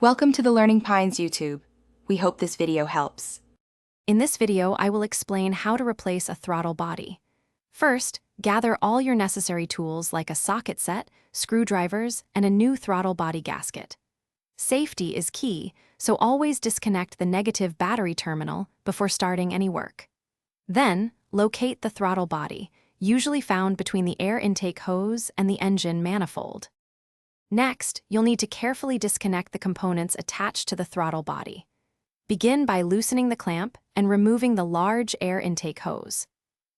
Welcome to the Learning Pines YouTube. We hope this video helps. In this video, I will explain how to replace a throttle body. First, gather all your necessary tools like a socket set, screwdrivers, and a new throttle body gasket. Safety is key, so always disconnect the negative battery terminal before starting any work. Then, locate the throttle body, usually found between the air intake hose and the engine manifold. Next, you'll need to carefully disconnect the components attached to the throttle body. Begin by loosening the clamp and removing the large air intake hose.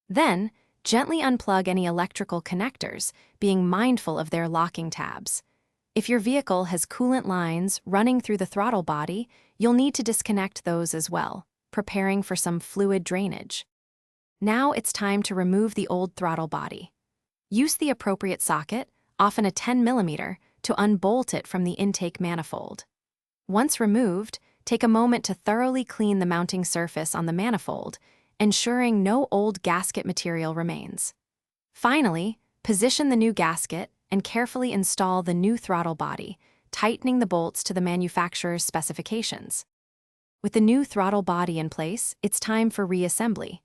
Then, gently unplug any electrical connectors, being mindful of their locking tabs. If your vehicle has coolant lines running through the throttle body, you'll need to disconnect those as well, preparing for some fluid drainage. Now it's time to remove the old throttle body. Use the appropriate socket, often a 10mm, to unbolt it from the intake manifold. Once removed, take a moment to thoroughly clean the mounting surface on the manifold, ensuring no old gasket material remains. Finally, position the new gasket and carefully install the new throttle body, tightening the bolts to the manufacturer's specifications. With the new throttle body in place, it's time for reassembly.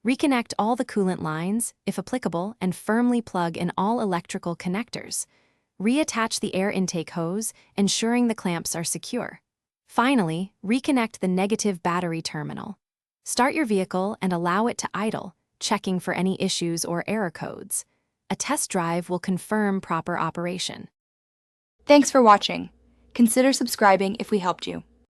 Reconnect all the coolant lines, if applicable, and firmly plug in all electrical connectors. Reattach the air intake hose, ensuring the clamps are secure. Finally, reconnect the negative battery terminal. Start your vehicle and allow it to idle, checking for any issues or error codes. A test drive will confirm proper operation. Thanks for watching. Consider subscribing if we helped you.